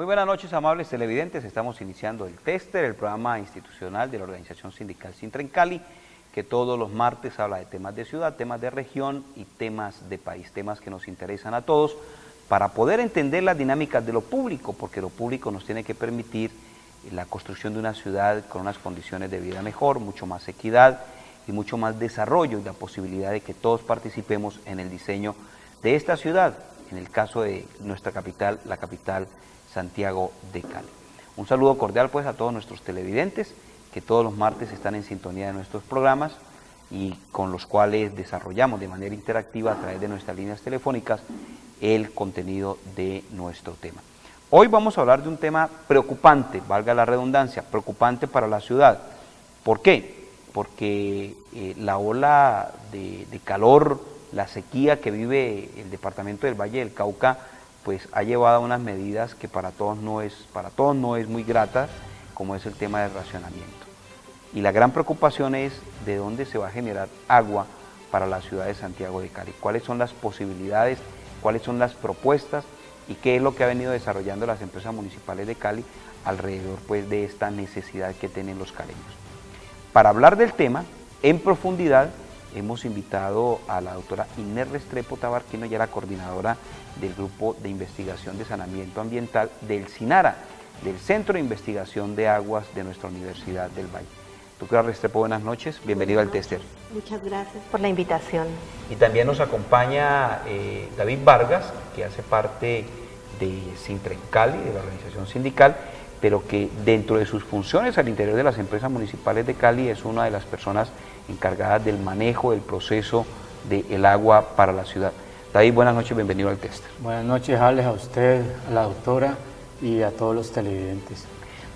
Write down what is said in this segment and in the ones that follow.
Muy buenas noches, amables televidentes. Estamos iniciando el Tester, el programa institucional de la organización sindical Sintra en Cali, que todos los martes habla de temas de ciudad, temas de región y temas de país, temas que nos interesan a todos para poder entender las dinámicas de lo público, porque lo público nos tiene que permitir la construcción de una ciudad con unas condiciones de vida mejor, mucho más equidad y mucho más desarrollo y la posibilidad de que todos participemos en el diseño de esta ciudad, en el caso de nuestra capital, la capital Santiago de Cali. Un saludo cordial pues a todos nuestros televidentes que todos los martes están en sintonía de nuestros programas y con los cuales desarrollamos de manera interactiva a través de nuestras líneas telefónicas el contenido de nuestro tema. Hoy vamos a hablar de un tema preocupante, valga la redundancia, preocupante para la ciudad. ¿Por qué? Porque la ola de calor, la sequía que vive el departamento del Valle del Cauca, pues ha llevado a unas medidas que para todos no es muy grata, como es el tema del racionamiento. Y la gran preocupación es de dónde se va a generar agua para la ciudad de Santiago de Cali, cuáles son las posibilidades, cuáles son las propuestas y qué es lo que ha venido desarrollando las empresas municipales de Cali alrededor pues de esta necesidad que tienen los caleños. Para hablar del tema en profundidad hemos invitado a la doctora Inés Restrepo Tabarquino, ya la coordinadora del Grupo de Investigación de Saneamiento Ambiental del SINARA, del Centro de Investigación de Aguas de nuestra Universidad del Valle. Doctora Restrepo, buenas noches, bienvenido al Tester. Muchas gracias por la invitación. Y también nos acompaña David Vargas, que hace parte de Sintra en Cali, de la organización sindical, pero que dentro de sus funciones al interior de las empresas municipales de Cali es una de las personas encargadas del manejo del proceso del agua para la ciudad. David, buenas noches, bienvenido al Tester. Buenas noches, Alex, a usted, a la doctora y a todos los televidentes.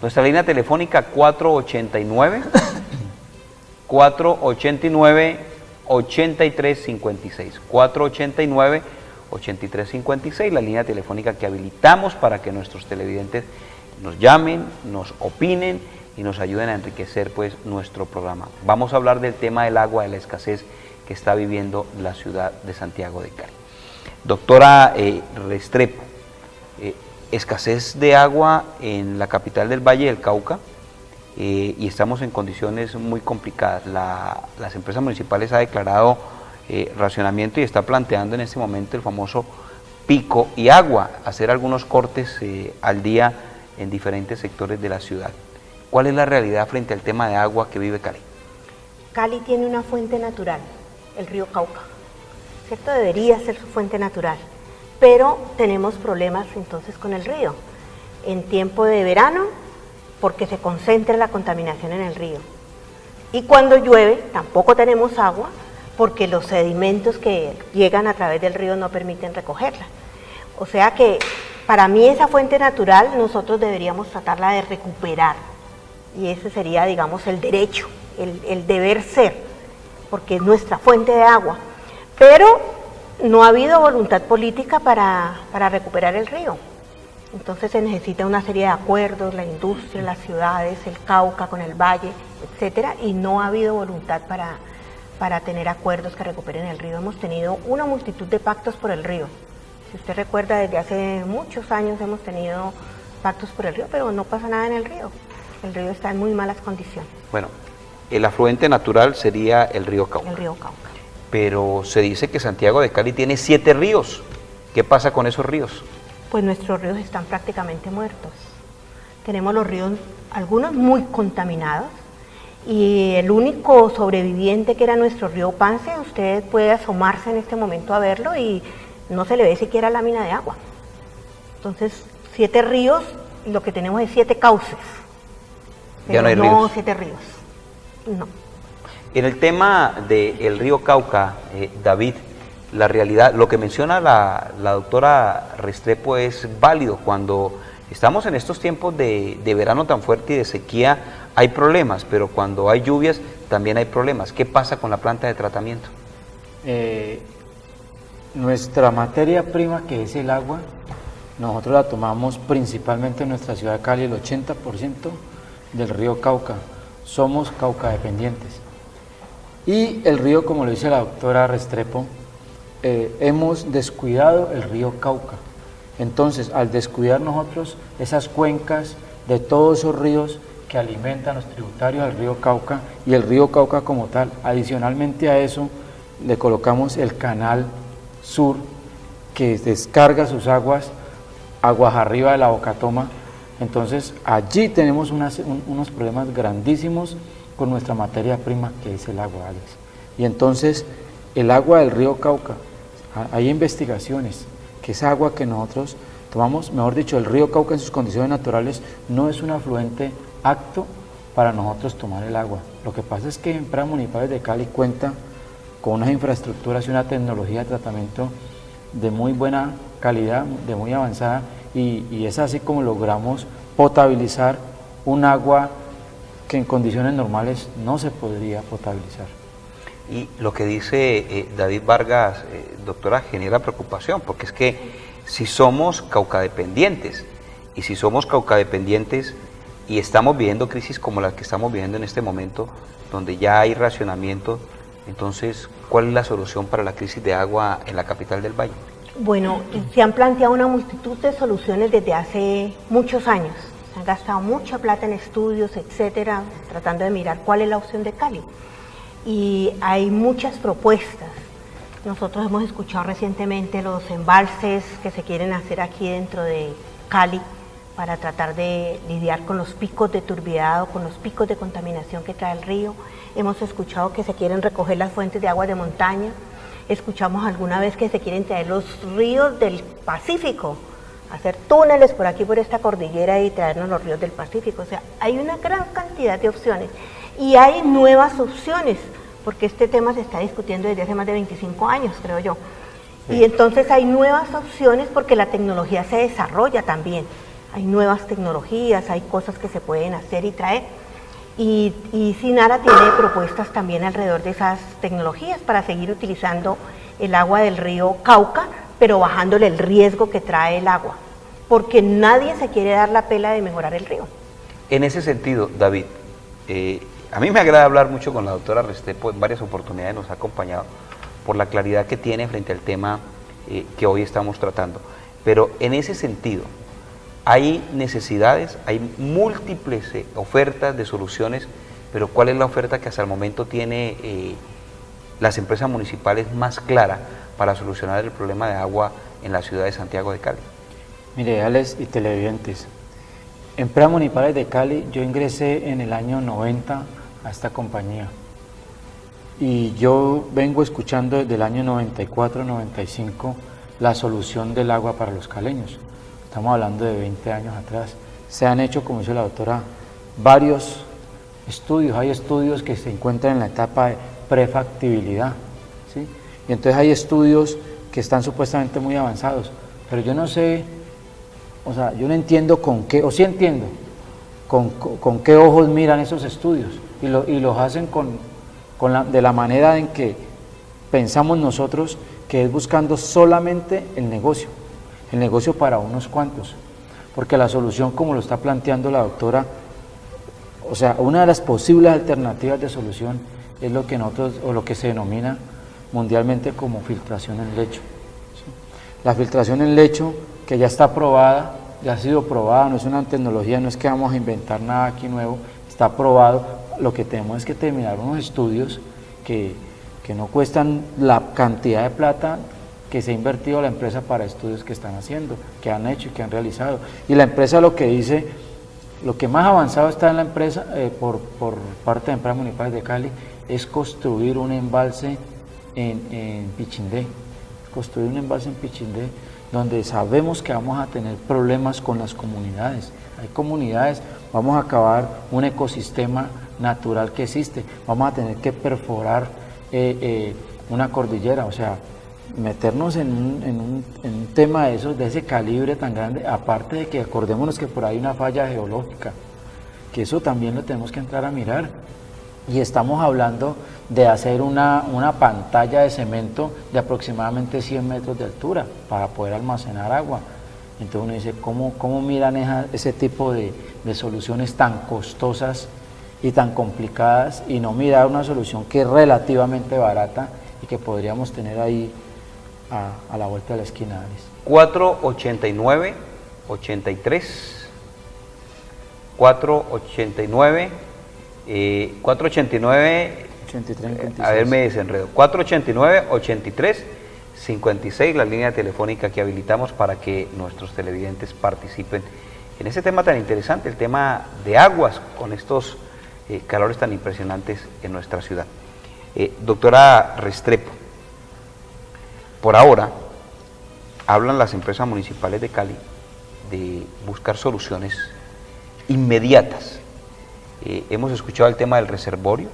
Nuestra línea telefónica 489-8356, 489-8356, la línea telefónica que habilitamos para que nuestros televidentes nos llamen, nos opinen y nos ayuden a enriquecer pues nuestro programa. Vamos a hablar del tema del agua, de la escasez que está viviendo la ciudad de Santiago de Cali. Doctora Restrepo, escasez de agua en la capital del Valle del Cauca y estamos en condiciones muy complicadas. Las empresas municipales han declarado racionamiento y está planteando en este momento el famoso pico y agua, hacer algunos cortes al día en diferentes sectores de la ciudad. ¿Cuál es la realidad frente al tema de agua que vive Cali? Cali tiene una fuente natural, el río Cauca, ¿cierto? Debería ser su fuente natural, pero tenemos problemas entonces con el río. En tiempo de verano, porque se concentra la contaminación en el río. Y cuando llueve, tampoco tenemos agua, porque los sedimentos que llegan a través del río no permiten recogerla. O sea que, para mí esa fuente natural nosotros deberíamos tratarla de recuperar. Y ese sería, digamos, el derecho, el deber ser, porque es nuestra fuente de agua. Pero no ha habido voluntad política para recuperar el río. Entonces se necesita una serie de acuerdos, la industria, las ciudades, el Cauca con el Valle, etcétera, y no ha habido voluntad para tener acuerdos que recuperen el río. Hemos tenido una multitud de pactos por el río. Si usted recuerda, desde hace muchos años hemos tenido pactos por el río, pero no pasa nada en el río. El río está en muy malas condiciones. Bueno, el afluente natural sería el río Cauca. El río Cauca. Pero se dice que Santiago de Cali tiene 7 ríos. ¿Qué pasa con esos ríos? Pues nuestros ríos están prácticamente muertos. Tenemos los ríos, algunos muy contaminados, y el único sobreviviente que era nuestro río Pance, usted puede asomarse en este momento a verlo y no se le ve siquiera lámina de agua. Entonces, 7 ríos, lo que tenemos es 7 cauces. Ya no hay no ríos. 7 ríos, no. En el tema del río Cauca, David, la realidad, lo que menciona la doctora Restrepo es válido. Cuando estamos en estos tiempos de verano tan fuerte y de sequía, hay problemas, pero cuando hay lluvias también hay problemas. ¿Qué pasa con la planta de tratamiento? Nuestra materia prima, que es el agua, nosotros la tomamos principalmente en nuestra ciudad de Cali, el 80% del río Cauca. Somos Cauca dependientes. Y el río, como lo dice la doctora Restrepo, hemos descuidado el río Cauca. Entonces, al descuidar nosotros esas cuencas de todos esos ríos que alimentan los tributarios del río Cauca y el río Cauca como tal, adicionalmente a eso le colocamos el canal sur que descarga sus aguas arriba de la Bocatoma. Entonces allí tenemos unos problemas grandísimos con nuestra materia prima, que es el agua, Alex. Y entonces el agua del río Cauca, hay investigaciones que esa agua que nosotros tomamos, mejor dicho, el río Cauca en sus condiciones naturales no es un afluente apto para nosotros tomar el agua. Lo que pasa es que Empresas Municipales de Cali cuenta con unas infraestructuras y una tecnología de tratamiento de muy buena calidad, de muy avanzada, y es así como logramos potabilizar un agua que en condiciones normales no se podría potabilizar. Y lo que dice David Vargas, doctora, genera preocupación, porque es que si somos caucadependientes, y si somos caucadependientes y estamos viviendo crisis como las que estamos viviendo en este momento, donde ya hay racionamiento, entonces, ¿cuál es la solución para la crisis de agua en la capital del Valle? Bueno, se han planteado una multitud de soluciones desde hace muchos años. Se han gastado mucha plata en estudios, etcétera, tratando de mirar cuál es la opción de Cali. Y hay muchas propuestas. Nosotros hemos escuchado recientemente los embalses que se quieren hacer aquí dentro de Cali para tratar de lidiar con los picos de turbiedad, con los picos de contaminación que trae el río. Hemos escuchado que se quieren recoger las fuentes de agua de montaña. Escuchamos alguna vez que se quieren traer los ríos del Pacífico, hacer túneles por aquí, por esta cordillera, y traernos los ríos del Pacífico. O sea, hay una gran cantidad de opciones y hay nuevas opciones, porque este tema se está discutiendo desde hace más de 25 años, creo yo. Sí. Y entonces hay nuevas opciones porque la tecnología se desarrolla también. Hay nuevas tecnologías, hay cosas que se pueden hacer y traer. Y Sinara tiene propuestas también alrededor de esas tecnologías para seguir utilizando el agua del río Cauca, pero bajándole el riesgo que trae el agua, porque nadie se quiere dar la pela de mejorar el río. En ese sentido, David, a mí me agrada hablar mucho con la doctora Restrepo, en varias oportunidades nos ha acompañado por la claridad que tiene frente al tema que hoy estamos tratando, pero en ese sentido, hay necesidades, hay múltiples ofertas de soluciones, pero ¿cuál es la oferta que hasta el momento tiene las empresas municipales más clara para solucionar el problema de agua en la ciudad de Santiago de Cali? Mire, Alex y televidentes, Empresas Municipales de Cali, yo ingresé en el año 90 a esta compañía y yo vengo escuchando desde el año 94-95 la solución del agua para los caleños. Estamos hablando de 20 años atrás. Se han hecho, como dice la doctora, varios estudios. Hay estudios que se encuentran en la etapa de prefactibilidad, ¿sí? Y entonces hay estudios que están supuestamente muy avanzados, pero yo no sé, o sea, yo no entiendo con qué, o sí entiendo, con qué ojos miran esos estudios y los hacen de la manera en que pensamos nosotros, que es buscando solamente el negocio para unos cuantos, porque la solución, como lo está planteando la doctora, o sea, una de las posibles alternativas de solución es lo que nosotros, o lo que se denomina mundialmente como filtración en lecho, ¿sí? La filtración en lecho, que ya está probada, ya ha sido probada, no es una tecnología, no es que vamos a inventar nada aquí nuevo, está probado. Lo que tenemos es que terminar unos estudios que no cuestan la cantidad de plata que se ha invertido la empresa para estudios que están haciendo, que han hecho y que han realizado. Y la empresa lo que dice, lo que más avanzado está en la empresa, por parte de Empresas Municipales de Cali, es construir un embalse en Pichindé, donde sabemos que vamos a tener problemas con las comunidades. Hay comunidades, vamos a acabar un ecosistema natural que existe, vamos a tener que perforar una cordillera, o sea, meternos en un tema de ese calibre tan grande, aparte de que acordémonos que por ahí hay una falla geológica, que eso también lo tenemos que entrar a mirar, y estamos hablando de hacer una pantalla de cemento de aproximadamente 100 metros de altura para poder almacenar agua. Entonces uno dice, ¿cómo miran ese tipo de soluciones tan costosas y tan complicadas, y no mirar una solución que es relativamente barata y que podríamos tener ahí a la vuelta de la esquina, Alice? 489 83 489 489 83, a ver, me desenredo. 489-83-56, la línea telefónica que habilitamos para que nuestros televidentes participen en ese tema tan interesante, el tema de aguas, con estos calores tan impresionantes en nuestra ciudad. Doctora Restrepo, por ahora hablan las empresas municipales de Cali de buscar soluciones inmediatas. Hemos escuchado el tema del reservorio.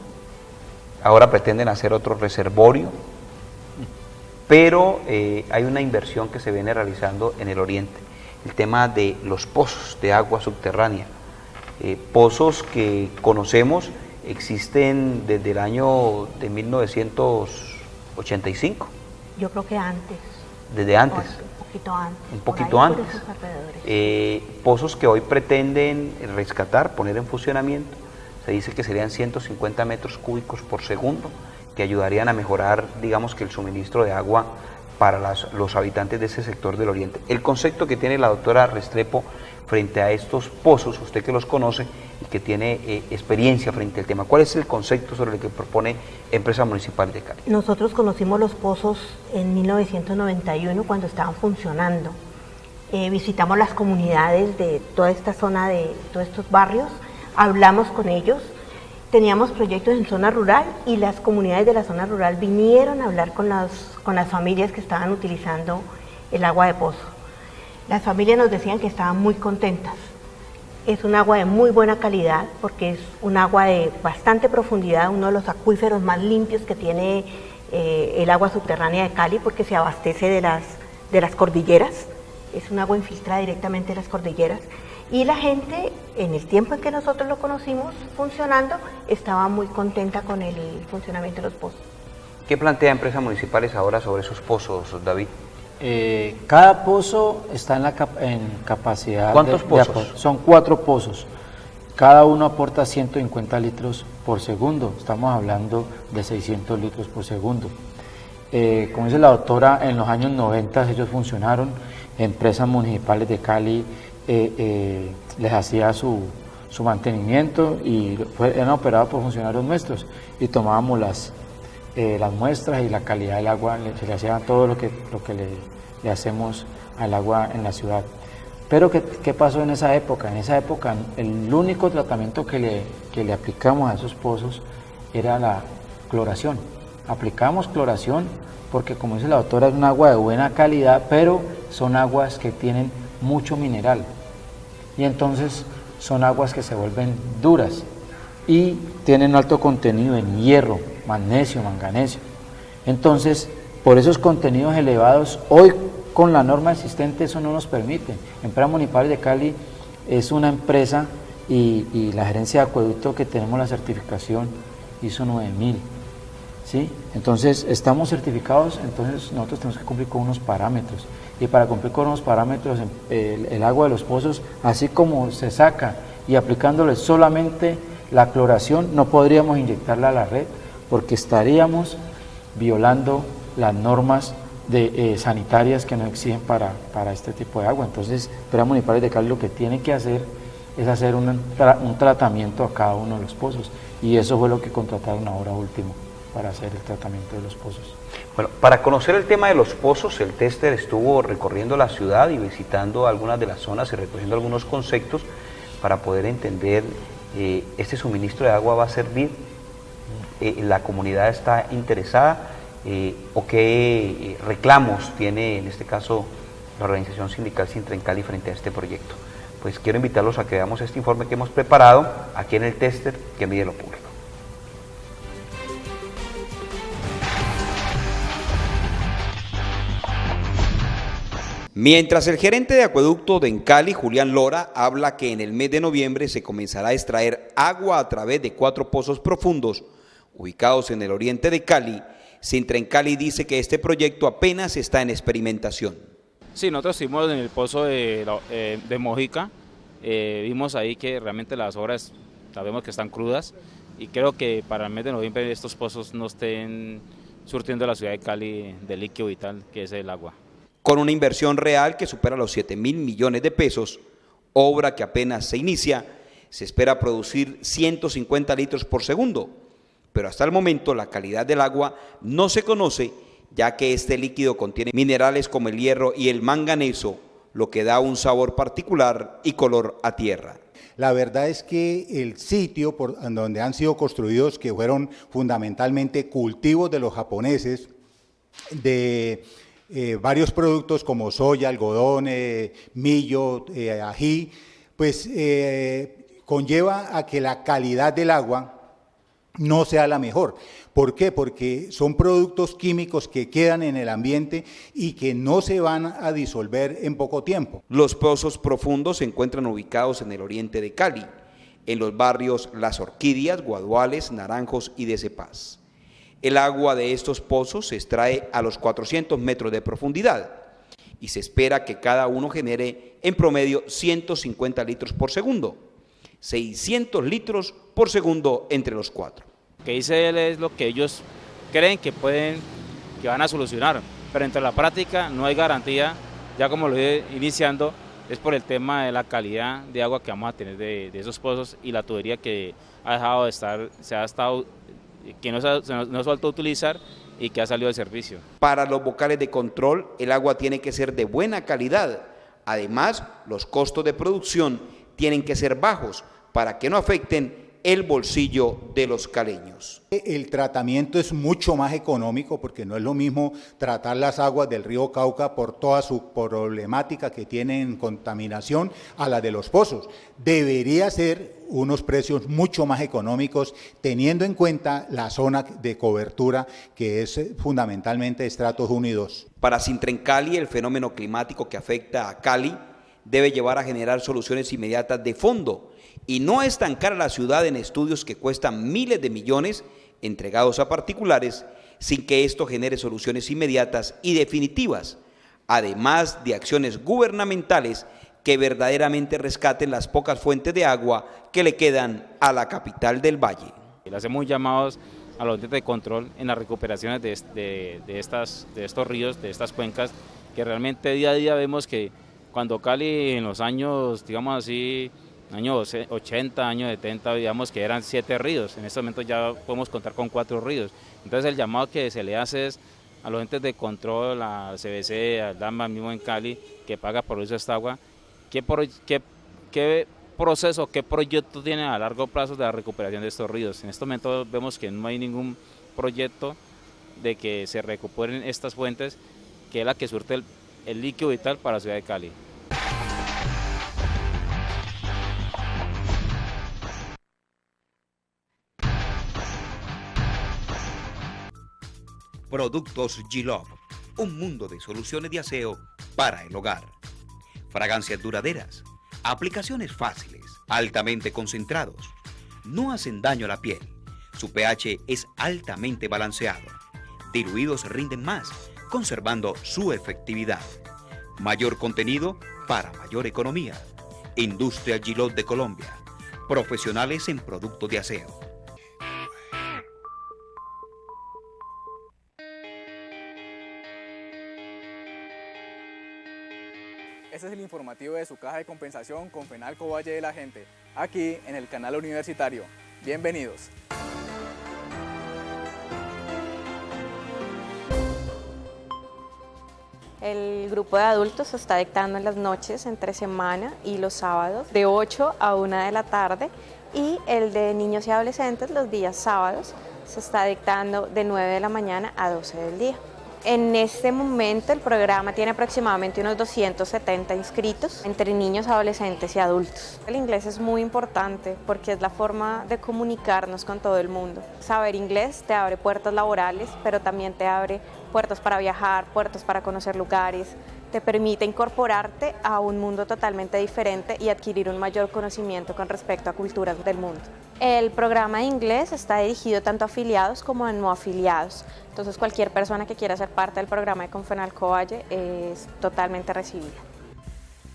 Ahora pretenden hacer otro reservorio, pero hay una inversión que se viene realizando en el oriente, el tema de los pozos de agua subterránea, pozos que conocemos existen desde el año de 1985. Yo creo que antes. Desde antes. Un poquito antes. Un poquito antes. Pozos que hoy pretenden rescatar, poner en funcionamiento. Se dice que serían 150 metros cúbicos por segundo, que ayudarían a mejorar, digamos, que el suministro de agua para los habitantes de ese sector del oriente. El concepto que tiene la doctora Restrepo frente a estos pozos, usted que los conoce y que tiene experiencia frente al tema, ¿cuál es el concepto sobre el que propone Empresa Municipal de Cali? Nosotros conocimos los pozos en 1991 cuando estaban funcionando. Visitamos las comunidades de toda esta zona, de todos estos barrios, hablamos con ellos, teníamos proyectos en zona rural y las comunidades de la zona rural vinieron a hablar con las familias que estaban utilizando el agua de pozo. Las familias nos decían que estaban muy contentas. Es un agua de muy buena calidad porque es un agua de bastante profundidad, uno de los acuíferos más limpios que tiene el agua subterránea de Cali porque se abastece de las cordilleras. Es un agua infiltrada directamente de las cordilleras. Y la gente, en el tiempo en que nosotros lo conocimos funcionando, estaba muy contenta con el funcionamiento de los pozos. ¿Qué plantea Empresas Municipales ahora sobre esos pozos, David? Cada pozo está en capacidad. ¿Cuántos pozos? Son 4 pozos. Cada uno aporta 150 litros por segundo. Estamos hablando de 600 litros por segundo. Como dice la doctora, en los años 90 ellos funcionaron. Empresas Municipales de Cali les hacía su mantenimiento y eran operados por funcionarios nuestros y tomábamos las muestras y la calidad del agua, se le hacía todo lo que le hacemos al agua en la ciudad. Pero ¿qué pasó en esa época? En esa época el único tratamiento que le aplicamos a esos pozos era la cloración. Aplicamos cloración porque, como dice la doctora, es un agua de buena calidad, pero son aguas que tienen mucho mineral y entonces son aguas que se vuelven duras y tienen alto contenido en hierro, magnesio, manganesio. Entonces, por esos contenidos elevados, hoy con la norma existente eso no nos permite. Empresa Municipal de Cali es una empresa y la gerencia de acueducto que tenemos la certificación ISO 9000. ¿Sí? Entonces estamos certificados, entonces nosotros tenemos que cumplir con unos parámetros y para cumplir con unos parámetros el agua de los pozos, así como se saca y aplicándole solamente la cloración, no podríamos inyectarla a la red porque estaríamos violando las normas sanitarias que nos exigen para este tipo de agua. Entonces Empresas Municipales de Cali lo que tiene que hacer es hacer un tratamiento a cada uno de los pozos y eso fue lo que contrataron ahora último para hacer el tratamiento de los pozos. Bueno, para conocer el tema de los pozos, el tester estuvo recorriendo la ciudad y visitando algunas de las zonas y recogiendo algunos conceptos para poder entender este suministro de agua va a servir, la comunidad está interesada o qué reclamos tiene en este caso la organización sindical Sintrencali frente a este proyecto. Pues quiero invitarlos a que veamos este informe que hemos preparado aquí en el tester que mide lo público. Mientras el gerente de acueducto de Encali, Julián Lora, habla que en el mes de noviembre se comenzará a extraer agua a través de 4 pozos profundos ubicados en el oriente de Cali, Sintrencali dice que este proyecto apenas está en experimentación. Sí, nosotros estuvimos en el pozo de Mojica, vimos ahí que realmente las obras sabemos que están crudas y creo que para el mes de noviembre estos pozos no estén surtiendo a la ciudad de Cali de líquido vital que es el agua. con una inversión real que supera los 7.000 millones de pesos, obra que apenas se inicia. Se espera producir 150 litros por segundo, pero hasta el momento la calidad del agua no se conoce, ya que este líquido contiene minerales como el hierro y el manganeso, lo que da un sabor particular y color a tierra. La verdad es que el sitio donde han sido construidos, que fueron fundamentalmente cultivos de los japoneses, de varios productos como soya, algodón, millo, ají, pues conlleva a que la calidad del agua no sea la mejor. ¿Por qué? Porque son productos químicos que quedan en el ambiente y que no se van a disolver en poco tiempo. Los pozos profundos se encuentran ubicados en el oriente de Cali, en los barrios Las Orquídeas, Guaduales, Naranjos y Decepaz. El agua de estos pozos se extrae a los 400 metros de profundidad y se espera que cada uno genere en promedio 150 litros por segundo, 600 litros por segundo entre los cuatro. Lo que dice él es lo que ellos creen que van a solucionar, pero entre la práctica no hay garantía, ya como lo he iniciando, es por el tema de la calidad de agua que vamos a tener de esos pozos y la tubería que ha dejado de estar, que no se ha vuelto a utilizar y que ha salido de servicio. Para los vocales de control, el agua tiene que ser de buena calidad. Además, los costos de producción tienen que ser bajos para que no afecten el bolsillo de los caleños. El tratamiento es mucho más económico porque no es lo mismo tratar las aguas del río Cauca por toda su problemática que tienen contaminación a la de los pozos. Debería ser unos precios mucho más económicos teniendo en cuenta la zona de cobertura que es fundamentalmente estratos 1 y 2. Para Sintrencali, el fenómeno climático que afecta a Cali debe llevar a generar soluciones inmediatas de fondo y no estancar a la ciudad en estudios que cuestan miles de millones entregados a particulares sin que esto genere soluciones inmediatas y definitivas, además de acciones gubernamentales que verdaderamente rescaten las pocas fuentes de agua que le quedan a la capital del valle. Le hacemos llamados a los entes de control en las recuperaciones de estos ríos, de estas cuencas, que realmente día a día vemos que cuando Cali en los años, digamos así, años 80, años 70, digamos que eran 7 ríos, en este momento ya podemos contar con 4 ríos. Entonces el llamado que se le hace es a los entes de control, a CBC, al DAMA mismo en Cali, que paga por uso de esta agua, ¿qué proceso, qué proyecto tiene a largo plazo de la recuperación de estos ríos? En este momento vemos que no hay ningún proyecto de que se recuperen estas fuentes, que es la que surte el líquido vital para la ciudad de Cali. Productos G-Love, un mundo de soluciones de aseo para el hogar. Fragancias duraderas, aplicaciones fáciles, altamente concentrados, no hacen daño a la piel, su pH es altamente balanceado, diluidos rinden más, conservando su efectividad. Mayor contenido para mayor economía. Industria G-Love de Colombia, profesionales en productos de aseo. Este es el informativo de su caja de compensación con Fenalco Valle de la Gente, aquí en el canal universitario. Bienvenidos. El grupo de adultos se está dictando en las noches, entre semana y los sábados, de 8 a 1 de la tarde, y el de niños y adolescentes los días sábados se está dictando de 9 de la mañana a 12 del día. En este momento el programa tiene aproximadamente unos 270 inscritos entre niños, adolescentes y adultos. El inglés es muy importante porque es la forma de comunicarnos con todo el mundo. Saber inglés te abre puertas laborales, pero también te abre puertas para viajar, puertas para conocer lugares, te permite incorporarte a un mundo totalmente diferente y adquirir un mayor conocimiento con respecto a culturas del mundo. El programa de inglés está dirigido tanto a afiliados como a no afiliados, entonces cualquier persona que quiera ser parte del programa de Confenalco Valle es totalmente recibida.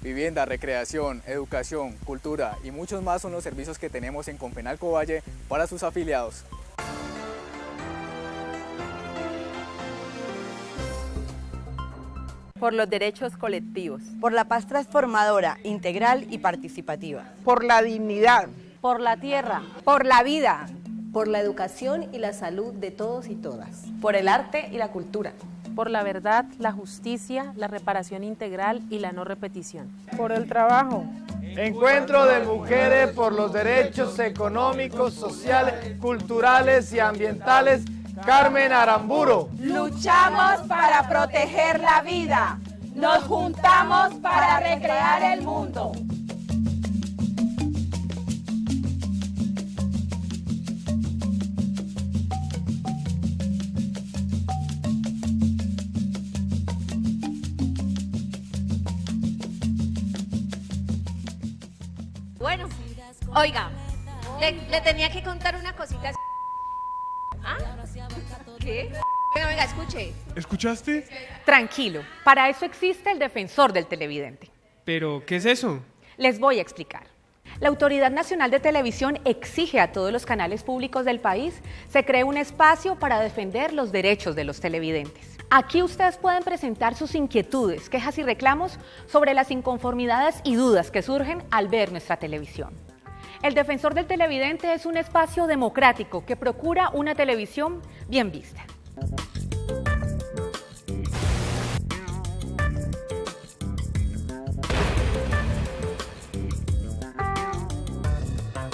Vivienda, recreación, educación, cultura y muchos más son los servicios que tenemos en Confenalco Valle para sus afiliados. Por los derechos colectivos. Por la paz transformadora, integral y participativa. Por la dignidad. Por la tierra. Por la vida. Por la educación y la salud de todos y todas. Por el arte y la cultura. Por la verdad, la justicia, la reparación integral y la no repetición. Por el trabajo. Encuentro de mujeres por los derechos económicos, sociales, culturales y ambientales. Carmen Aramburo. Luchamos para proteger la vida. Nos juntamos para recrear el mundo. Bueno, oiga, le tenía que contar una cosita. ¿Ah? ¿Qué? Venga, escuche. ¿Escuchaste? Tranquilo, para eso existe el defensor del televidente. ¿Pero qué es eso? Les voy a explicar. La Autoridad Nacional de Televisión exige a todos los canales públicos del país se cree un espacio para defender los derechos de los televidentes. Aquí ustedes pueden presentar sus inquietudes, quejas y reclamos sobre las inconformidades y dudas que surgen al ver nuestra televisión. El defensor del televidente es un espacio democrático que procura una televisión bien vista.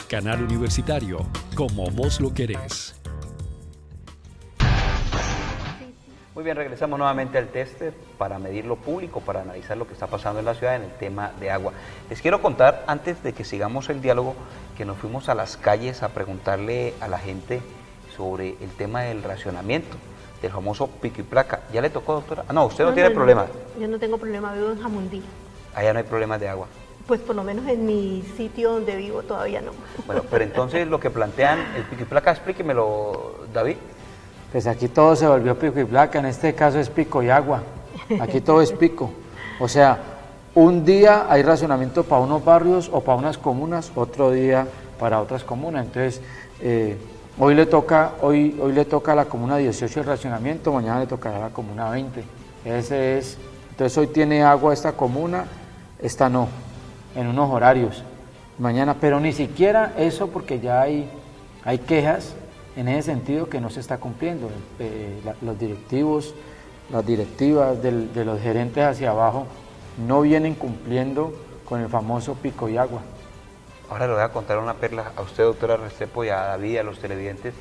Canal Universitario, como vos lo querés. Muy bien, regresamos nuevamente al tester para medir lo público, para analizar lo que está pasando en la ciudad en el tema de agua. Les quiero contar, antes de que sigamos el diálogo, que nos fuimos a las calles a preguntarle a la gente sobre el tema del racionamiento, del famoso pico y placa. ¿Ya le tocó, doctora? Ah, no, usted no tiene problema. Yo no tengo problema, vivo en Jamundí. Allá no hay problemas de agua. Pues por lo menos en mi sitio donde vivo todavía no. Bueno, pero entonces lo que plantean el pico y placa, explíquemelo, David. Pues aquí todo se volvió pico y placa, en este caso es pico y agua, aquí todo es pico. O sea, un día hay racionamiento para unos barrios o para unas comunas, otro día para otras comunas. Entonces, hoy le toca a la comuna 18 el racionamiento, mañana le tocará a la comuna 20. Ese es. Entonces hoy tiene agua esta comuna, esta no, en unos horarios. Mañana, pero ni siquiera eso, porque ya hay quejas en ese sentido que no se está cumpliendo. Los directivos, las directivas de los gerentes hacia abajo no vienen cumpliendo con el famoso pico y agua. Ahora le voy a contar una perla a usted, doctora Restrepo, y a David y a los televidentes,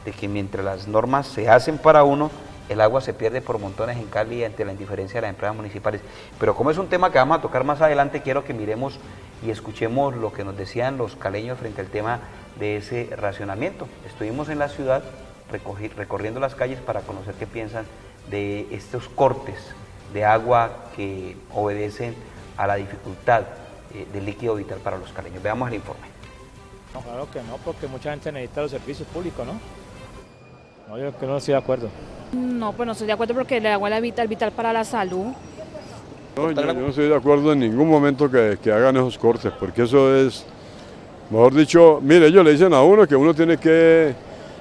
de que mientras las normas se hacen para uno, el agua se pierde por montones en Cali ante la indiferencia de las empresas municipales. Pero como es un tema que vamos a tocar más adelante, quiero que miremos y escuchemos lo que nos decían los caleños frente al tema de ese racionamiento. Estuvimos en la ciudad recorriendo las calles para conocer qué piensan de estos cortes de agua que obedecen a la dificultad del líquido vital para los caleños. Veamos el informe. No, claro que no, porque mucha gente necesita los servicios públicos, ¿no? No, yo que no estoy de acuerdo. No, pues no estoy de acuerdo porque el agua es vital para la salud. No, yo no estoy de acuerdo en ningún momento que hagan esos cortes, porque eso es, mejor dicho, mire, ellos le dicen a uno que uno tiene que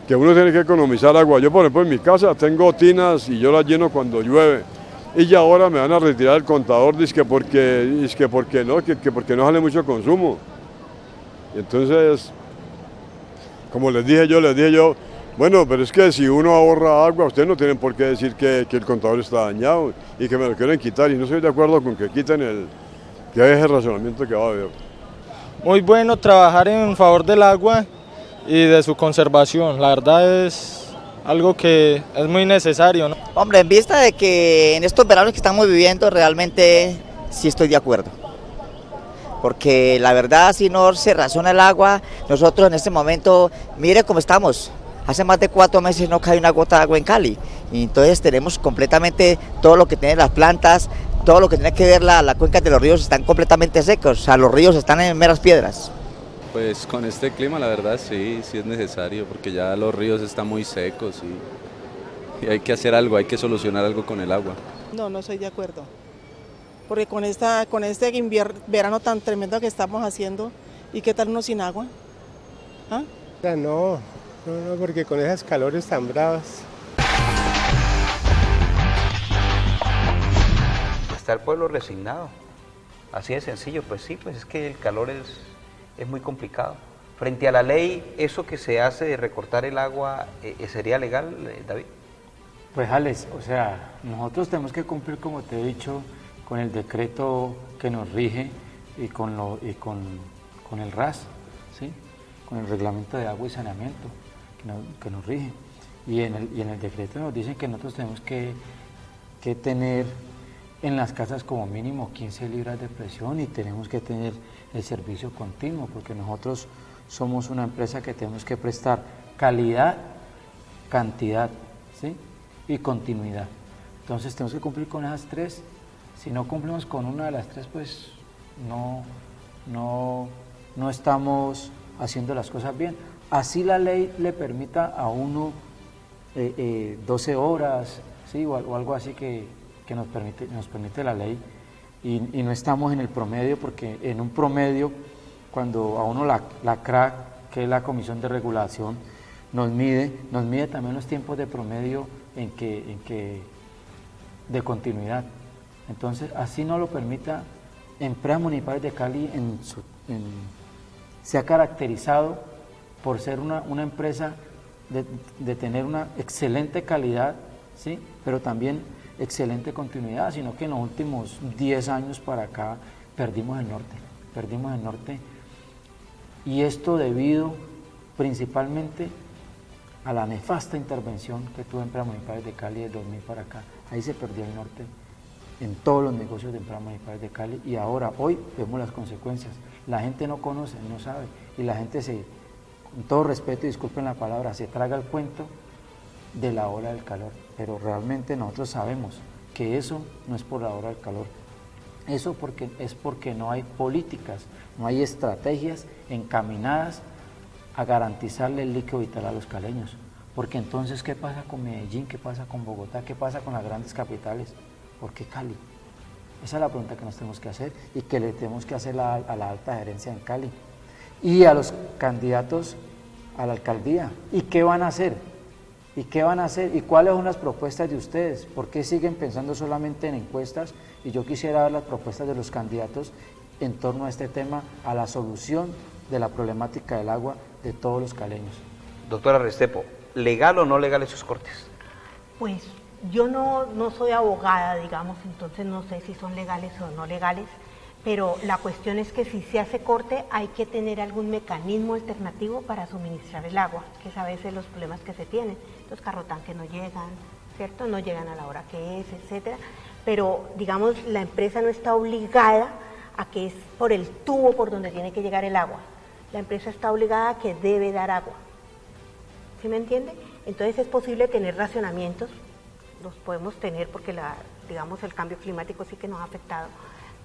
economizar agua. Yo, por ejemplo, en mi casa tengo tinas y yo las lleno cuando llueve. Y ya ahora me van a retirar el contador, porque no sale mucho consumo. Y entonces, como les dije yo, bueno, pero es que si uno ahorra agua, ustedes no tienen por qué decir que el contador está dañado y que me lo quieren quitar. Y no estoy de acuerdo con que quiten que hay ese racionamiento que va a haber. Muy bueno trabajar en favor del agua y de su conservación. La verdad es algo que es muy necesario, ¿no? Hombre, en vista de que en estos veranos que estamos viviendo, realmente sí estoy de acuerdo. Porque la verdad, si no se razona el agua, nosotros en este momento, mire cómo estamos. Hace más de 4 meses no cae una gota de agua en Cali. Y entonces tenemos completamente todo lo que tienen las plantas, todo lo que tiene que ver la cuenca de los ríos están completamente secos. O sea, los ríos están en meras piedras. Pues con este clima la verdad sí es necesario, porque ya los ríos están muy secos y hay que hacer algo, hay que solucionar algo con el agua. No estoy de acuerdo, porque con este verano tan tremendo que estamos haciendo, ¿y qué tal uno sin agua? ¿Ah? No, porque con esas calores tan bravas. está el pueblo resignado. Así de sencillo, pues sí, pues es que el calor es muy complicado. Frente a la ley, ¿eso que se hace de recortar el agua sería legal, David? Pues Alex, o sea, nosotros tenemos que cumplir, como te he dicho, con el decreto que nos rige y con el RAS, ¿sí? Con el reglamento de agua y saneamiento que nos rige. Y en el decreto nos dicen que nosotros tenemos que tener en las casas como mínimo 15 libras de presión y tenemos que tener el servicio continuo, porque nosotros somos una empresa que tenemos que prestar calidad, cantidad, ¿sí? Y continuidad. Entonces tenemos que cumplir con esas tres. Si no cumplimos con una de las tres, pues no estamos haciendo las cosas bien. Así la ley le permita a uno 12 horas, ¿sí? o algo así que nos permite la ley, y no estamos en el promedio, porque en un promedio, cuando a uno la CRAC, que es la Comisión de Regulación, nos mide también los tiempos de promedio de continuidad. Entonces, así no lo permita, Empresas Municipales de Cali se ha caracterizado por ser una empresa de tener una excelente calidad, ¿sí? Pero también excelente continuidad, sino que en los últimos 10 años para acá perdimos el norte, y esto debido principalmente a la nefasta intervención que tuvo Empresas Municipales de Cali del 2000 para acá. Ahí se perdió el norte en todos los negocios de Empresas Municipales de Cali, y ahora, hoy, vemos las consecuencias. La gente no conoce, no sabe, y la gente con todo respeto, y disculpen la palabra, se traga el cuento de la ola del calor, pero realmente nosotros sabemos que eso no es por la ola del calor, eso es porque no hay políticas, no hay estrategias encaminadas a garantizarle el líquido vital a los caleños, porque entonces, ¿qué pasa con Medellín? ¿Qué pasa con Bogotá? ¿Qué pasa con las grandes capitales? ¿Por qué Cali? Esa es la pregunta que nos tenemos que hacer y que le tenemos que hacer a la alta gerencia en Cali y a los candidatos a la alcaldía. ¿Y qué van a hacer? ¿Y qué van a hacer? ¿Y cuáles son las propuestas de ustedes? ¿Por qué siguen pensando solamente en encuestas? Y yo quisiera ver las propuestas de los candidatos en torno a este tema, a la solución de la problemática del agua de todos los caleños. Doctora Restrepo, ¿legal o no legal esos cortes? Pues yo no soy abogada, digamos, entonces no sé si son legales o no legales, pero la cuestión es que si se hace corte hay que tener algún mecanismo alternativo para suministrar el agua, que es a veces los problemas que se tienen. Los carrotanques no llegan, ¿cierto? No llegan a la hora que es, etcétera. Pero, digamos, la empresa no está obligada a que es por el tubo por donde tiene que llegar el agua. La empresa está obligada a que debe dar agua. ¿Sí me entiende? Entonces es posible tener racionamientos, los podemos tener porque digamos el cambio climático sí que nos ha afectado,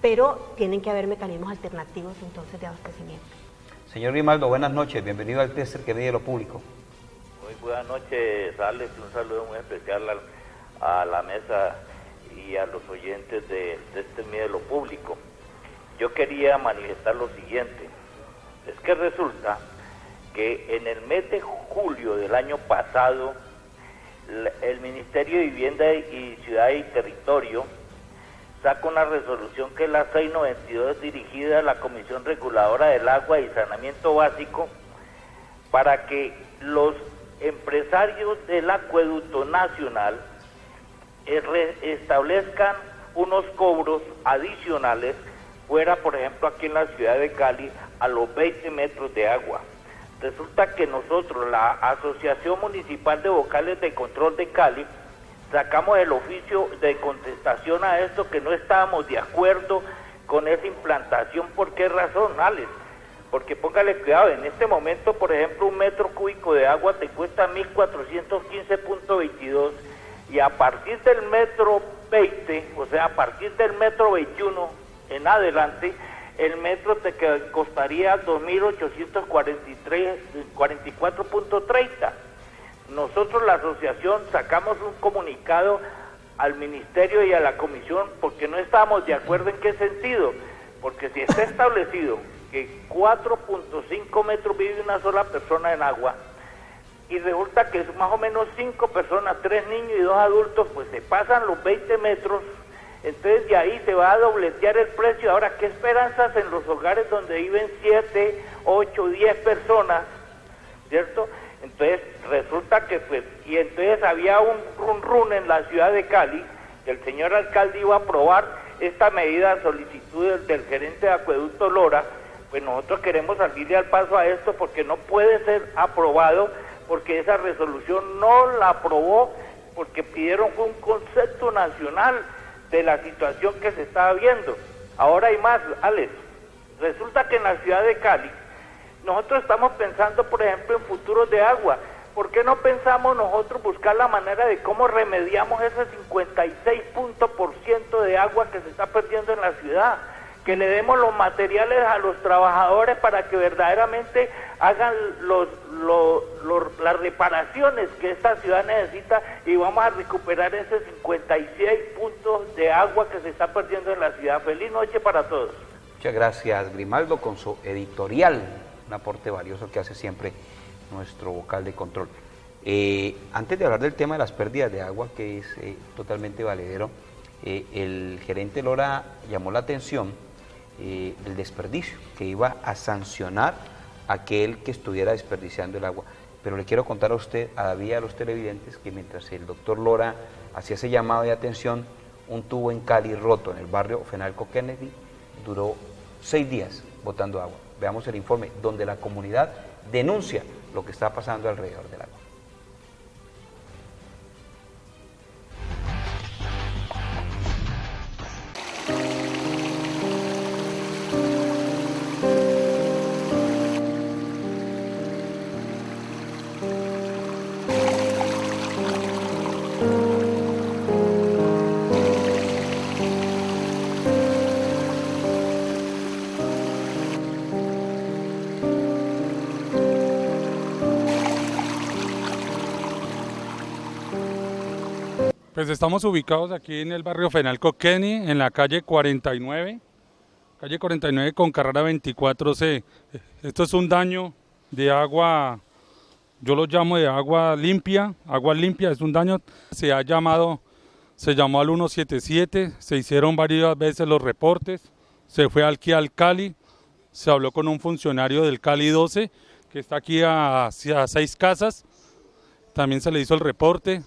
pero tienen que haber mecanismos alternativos entonces de abastecimiento. Señor Grimaldo, buenas noches, bienvenido al Tester que mide lo público. Muy buenas noches, Alex, un saludo muy especial a la mesa y a los oyentes de este mide lo público. Yo quería manifestar lo siguiente, es que resulta que en el mes de julio del año pasado, el Ministerio de Vivienda y Ciudad y Territorio saca una resolución que es la 692 dirigida a la Comisión Reguladora del Agua y Saneamiento Básico para que los empresarios del acueducto nacional establezcan unos cobros adicionales fuera, por ejemplo, aquí en la ciudad de Cali, a los 20 metros de agua. Resulta que nosotros, la Asociación Municipal de Vocales de Control de Cali, sacamos el oficio de contestación a esto, que no estábamos de acuerdo con esa implantación. ¿Por qué razón, Alex? Porque póngale cuidado, en este momento, por ejemplo, un metro cúbico de agua te cuesta 1.415.22 y a partir del metro 20, o sea, a partir del metro 21 en adelante, el metro te costaría 2.844.30. Nosotros, la asociación, sacamos un comunicado al ministerio y a la comisión porque no estábamos de acuerdo en qué sentido, porque si está establecido que 4.5 metros vive una sola persona en agua y resulta que es más o menos 5 personas, 3 niños y 2 adultos, pues se pasan los 20 metros, Entonces de ahí se va a dobletear el precio. Ahora, ¿qué esperanzas en los hogares donde viven 7, 8, 10 personas, ¿cierto? Entonces resulta que pues, y entonces había un run en la ciudad de Cali, que el señor alcalde iba a aprobar esta medida a solicitud del gerente de Acueducto Lora. Pues nosotros queremos salirle al paso a esto porque no puede ser aprobado, porque esa resolución no la aprobó, porque pidieron un concepto nacional de la situación que se estaba viendo. Ahora hay más, Alex. Resulta que en la ciudad de Cali, nosotros estamos pensando, por ejemplo, en futuros de agua. ¿Por qué no pensamos nosotros buscar la manera de cómo remediamos ese 56% de agua que se está perdiendo en la ciudad? Que le demos los materiales a los trabajadores para que verdaderamente hagan las reparaciones que esta ciudad necesita y vamos a recuperar ese 56 puntos de agua que se está perdiendo en la ciudad. Feliz noche para todos. Muchas gracias, Grimaldo, con su editorial, un aporte valioso que hace siempre nuestro vocal de control. Antes de hablar del tema de las pérdidas de agua, que es totalmente valedero, el gerente Lora llamó la atención del desperdicio, que iba a sancionar a aquel que estuviera desperdiciando el agua. Pero le quiero contar a usted, a David y a los televidentes, que mientras el doctor Lora hacía ese llamado de atención, un tubo en Cali roto en el barrio Fenalco Kennedy duró 6 días botando agua. Veamos el informe donde la comunidad denuncia lo que está pasando alrededor del agua. Pues estamos ubicados aquí en el barrio Fenalco Kennedy, en la calle 49 con carrera 24C. Esto es un daño de agua, yo lo llamo de agua limpia, es un daño, se llamó al 177, se hicieron varias veces los reportes, se fue aquí al Cali, se habló con un funcionario del Cali 12, que está aquí hacia 6 casas, también se le hizo el reporte.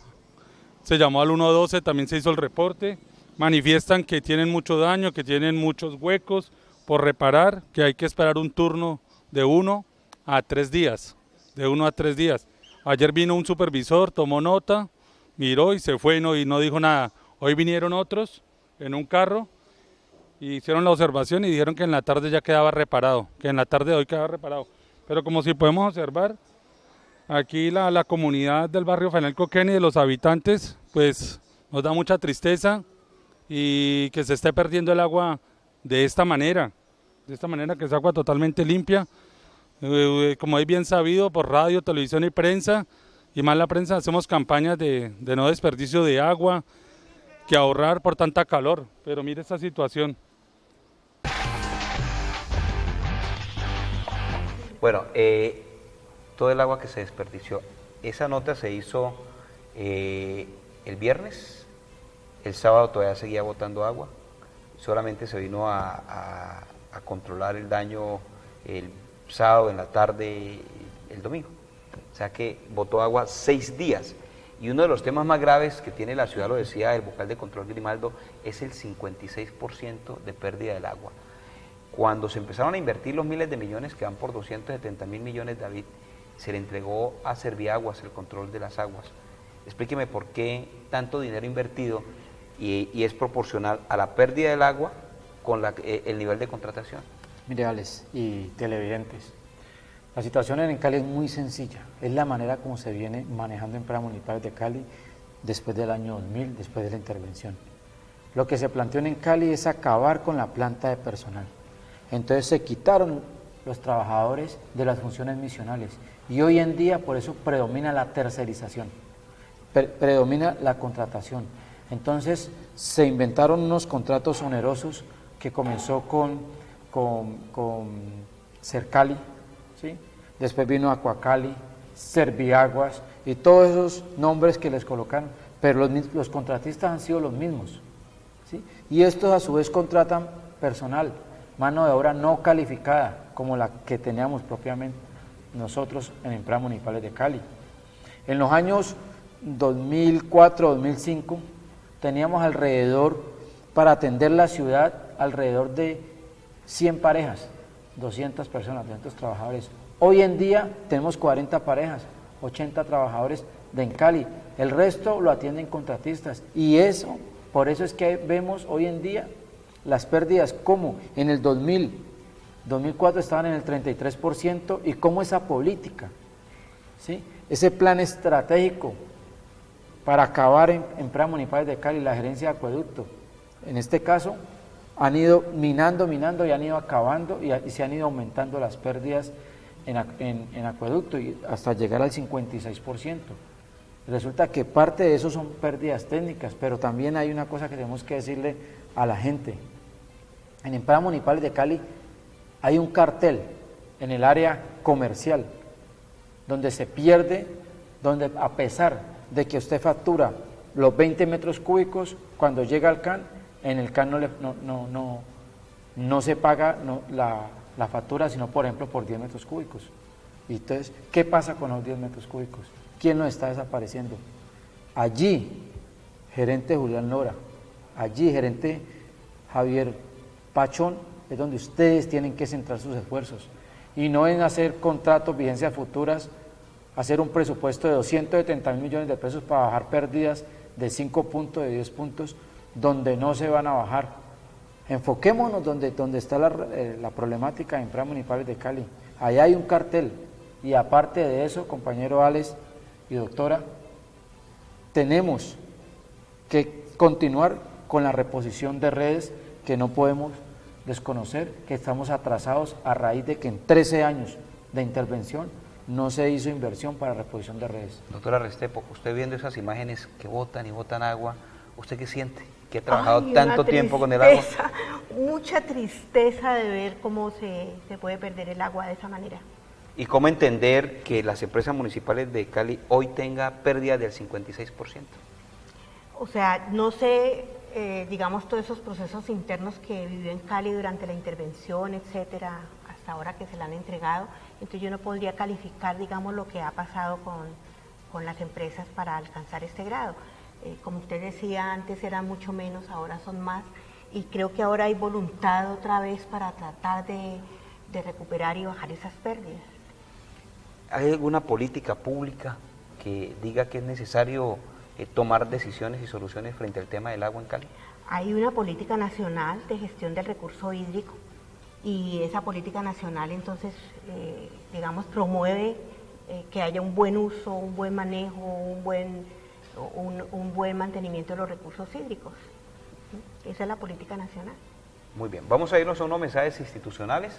Se llamó al 112, también se hizo el reporte, manifiestan que tienen mucho daño, que tienen muchos huecos por reparar, que hay que esperar un turno de 1 a 3 días, Ayer vino un supervisor, tomó nota, miró y se fue y no dijo nada. Hoy vinieron otros en un carro y hicieron la observación y dijeron que en la tarde ya quedaba reparado, que en la tarde de hoy quedaba reparado. Pero como si podemos observar, aquí la comunidad del barrio Fenalco Kennedy, de los habitantes, pues nos da mucha tristeza y que se esté perdiendo el agua de esta manera que es agua totalmente limpia. Como es bien sabido por radio, televisión y prensa, y más la prensa, hacemos campañas de no desperdicio de agua, que ahorrar por tanta calor, pero mire esta situación. Bueno, todo el agua que se desperdició, esa nota se hizo el viernes, el sábado todavía seguía botando agua, solamente se vino a controlar el daño el sábado en la tarde, el domingo, o sea que botó agua 6 días. Y uno de los temas más graves que tiene la ciudad, lo decía el vocal de control Grimaldo, es el 56% de pérdida del agua. Cuando se empezaron a invertir los miles de millones que van por 270.000 millones, David, se le entregó a Serviaguas el control de las aguas. Explíqueme por qué tanto dinero invertido y es proporcional a la pérdida del agua con el nivel de contratación. Mire, Alex y televidentes, la situación en Cali es muy sencilla, es la manera como se viene manejando en empresas municipales de Cali después del año 2000, después de la intervención. Lo que se planteó en Cali es acabar con la planta de personal. Entonces se quitaron los trabajadores de las funciones misionales y hoy en día por eso predomina la tercerización, predomina la contratación. Entonces se inventaron unos contratos onerosos que comenzó con Sercali, ¿sí? Después vino Acuacali, Serviaguas y todos esos nombres que les colocaron, pero los contratistas han sido los mismos, ¿sí? Y estos a su vez contratan personal, mano de obra no calificada, como la que teníamos propiamente nosotros en empresas municipales de Cali. En los años 2004-2005 teníamos alrededor, para atender la ciudad, alrededor de 100 parejas, 200 personas, 200 trabajadores. Hoy en día tenemos 40 parejas, 80 trabajadores en Cali, el resto lo atienden contratistas, y eso, por eso es que vemos hoy en día las pérdidas, como en el 2004 estaban en el 33%, y como esa política, ¿sí? Ese plan estratégico para acabar en empresas municipales de Cali, la gerencia de acueducto, en este caso, han ido minando y han ido acabando y se han ido aumentando las pérdidas en acueducto y hasta llegar al 56%. Resulta que parte de eso son pérdidas técnicas, pero también hay una cosa que tenemos que decirle a la gente. En empresas municipales de Cali hay un cartel en el área comercial donde se pierde, donde a pesar de que usted factura los 20 metros cúbicos, cuando llega al CAN, en el CAN no se paga la factura, sino por ejemplo por 10 metros cúbicos. Y entonces, ¿qué pasa con los 10 metros cúbicos? ¿Quién nos está desapareciendo? Allí, gerente Julián Lora, allí, gerente Javier Pachón, es donde ustedes tienen que centrar sus esfuerzos, y no en hacer contratos, vigencias futuras, hacer un presupuesto de 270.000 millones de pesos para bajar pérdidas de 5 puntos, de 10 puntos, donde no se van a bajar. Enfoquémonos donde está la problemática en empresas municipales de Cali. Allá hay un cartel, y aparte de eso, compañero Alex y doctora, tenemos que continuar con la reposición de redes, que no podemos desconocer que estamos atrasados a raíz de que en 13 años de intervención no se hizo inversión para reposición de redes. Doctora Restrepo, usted viendo esas imágenes que botan y botan agua, ¿usted qué siente? Que ha trabajado tanto tiempo con el agua. Mucha tristeza de ver cómo se puede perder el agua de esa manera. ¿Y cómo entender que las empresas municipales de Cali hoy tenga pérdida del 56%? O sea, no sé, digamos, todos esos procesos internos que vivió en Cali durante la intervención, etcétera, hasta ahora que se la han entregado, entonces yo no podría calificar, digamos, lo que ha pasado con las empresas para alcanzar este grado. Como usted decía, antes eran mucho menos, ahora son más, y creo que ahora hay voluntad otra vez para tratar de recuperar y bajar esas pérdidas. ¿Hay alguna política pública que diga que es necesario tomar decisiones y soluciones frente al tema del agua en Cali? Hay una política nacional de gestión del recurso hídrico, y esa política nacional entonces, digamos, promueve que haya un buen uso, un buen manejo, un buen mantenimiento de los recursos hídricos. Esa es la política nacional. Muy bien, vamos a irnos a unos mensajes institucionales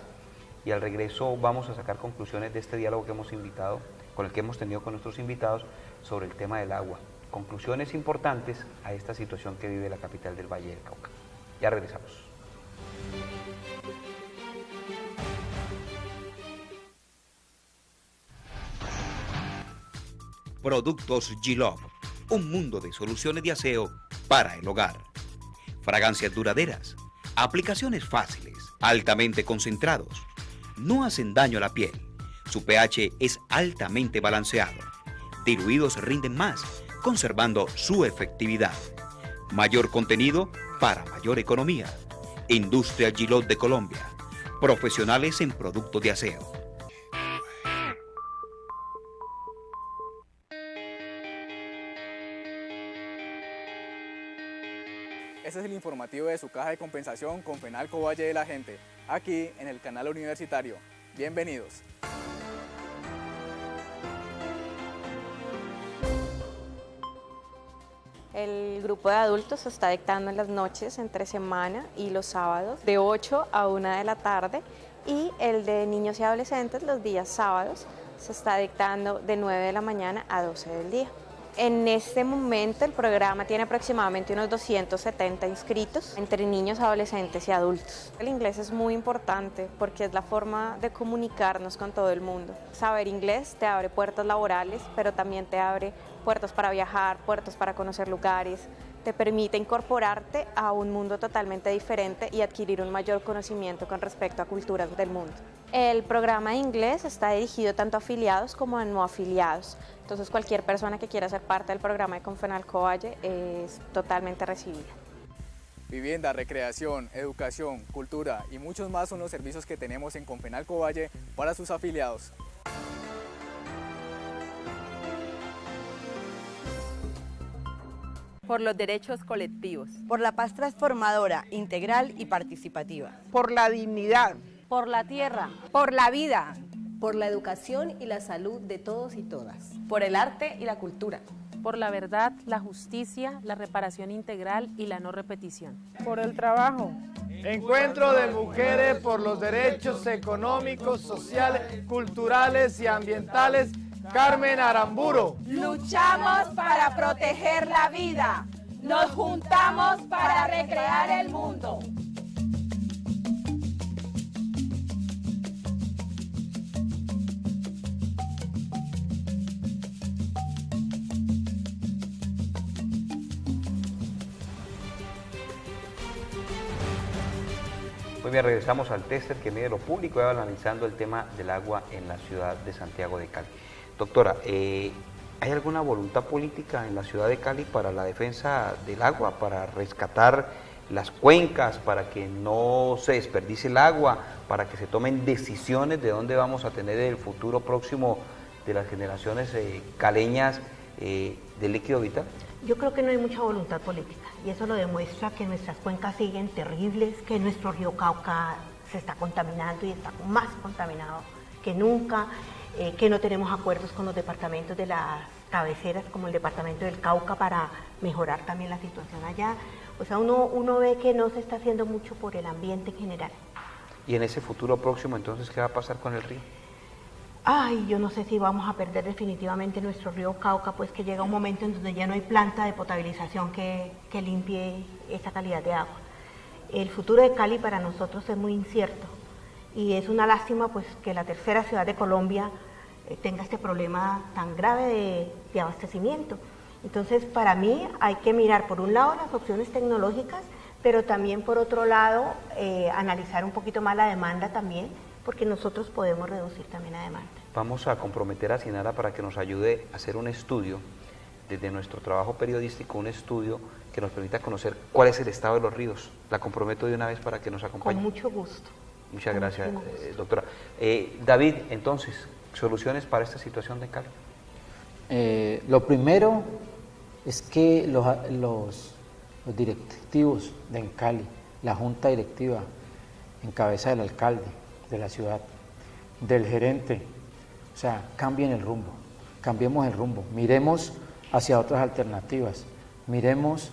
y al regreso vamos a sacar conclusiones de este diálogo que hemos invitado, con el que hemos tenido con nuestros invitados sobre el tema del agua. Conclusiones importantes a esta situación que vive la capital del Valle del Cauca. Ya regresamos. Productos G-Love, un mundo de soluciones de aseo para el hogar. Fragancias duraderas, aplicaciones fáciles, altamente concentrados, no hacen daño a la piel, su pH es altamente balanceado, diluidos rinden más, conservando su efectividad. Mayor contenido para mayor economía. Industria G-Love de Colombia, profesionales en productos de aseo. Este es el informativo de su caja de compensación con Fenalco Valle de la Gente, aquí en el canal universitario. Bienvenidos. El grupo de adultos se está dictando en las noches, entre semana y los sábados, de 8 a 1 de la tarde, y el de niños y adolescentes los días sábados se está dictando de 9 de la mañana a 12 del día. En este momento el programa tiene aproximadamente unos 270 inscritos entre niños, adolescentes y adultos. El inglés es muy importante porque es la forma de comunicarnos con todo el mundo. Saber inglés te abre puertas laborales, pero también te abre puertas para viajar, puertas para conocer lugares, te permite incorporarte a un mundo totalmente diferente y adquirir un mayor conocimiento con respecto a culturas del mundo. El programa de inglés está dirigido tanto a afiliados como a no afiliados, entonces cualquier persona que quiera ser parte del programa de Confenalco Valle es totalmente recibida. Vivienda, recreación, educación, cultura y muchos más son los servicios que tenemos en Confenalco Valle para sus afiliados. Por los derechos colectivos. Por la paz transformadora, integral y participativa. Por la dignidad. Por la tierra. Por la vida. Por la educación y la salud de todos y todas. Por el arte y la cultura. Por la verdad, la justicia, la reparación integral y la no repetición. Por el trabajo. Encuentro de mujeres por los derechos económicos, sociales, culturales y ambientales. Carmen Aramburo. Luchamos para proteger la vida. Nos juntamos para recrear el mundo. Muy bien, regresamos al tester que mide lo público, analizando el tema del agua en la ciudad de Santiago de Cali. Doctora, ¿hay alguna voluntad política en la ciudad de Cali para la defensa del agua, para rescatar las cuencas, para que no se desperdicie el agua, para que se tomen decisiones de dónde vamos a tener el futuro próximo de las generaciones caleñas del líquido vital? Yo creo que no hay mucha voluntad política y eso lo demuestra que nuestras cuencas siguen terribles, que nuestro río Cauca se está contaminando y está más contaminado que nunca, que no tenemos acuerdos con los departamentos de las cabeceras como el departamento del Cauca para mejorar también la situación allá. O sea, uno ve que no se está haciendo mucho por el ambiente en general. ¿Y en ese futuro próximo entonces qué va a pasar con el río? Ay, yo no sé si vamos a perder definitivamente nuestro río Cauca, pues que llega un momento en donde ya no hay planta de potabilización que limpie esa calidad de agua. El futuro de Cali para nosotros es muy incierto y es una lástima pues que la tercera ciudad de Colombia tenga este problema tan grave de abastecimiento. Entonces, para mí hay que mirar por un lado las opciones tecnológicas, pero también por otro lado analizar un poquito más la demanda también, porque nosotros podemos reducir también la demanda. Vamos a comprometer a Sinara para que nos ayude a hacer un estudio, desde nuestro trabajo periodístico, un estudio que nos permita conocer cuál es el estado de los ríos. La comprometo de una vez para que nos acompañe. Con mucho gusto. Muchas gracias, doctora. David, entonces, ¿soluciones para esta situación de Cali? Lo primero es que los directivos de Cali, la junta directiva en cabeza del alcalde de la ciudad, del gerente, o sea, cambien el rumbo, cambiemos el rumbo, miremos hacia otras alternativas, miremos,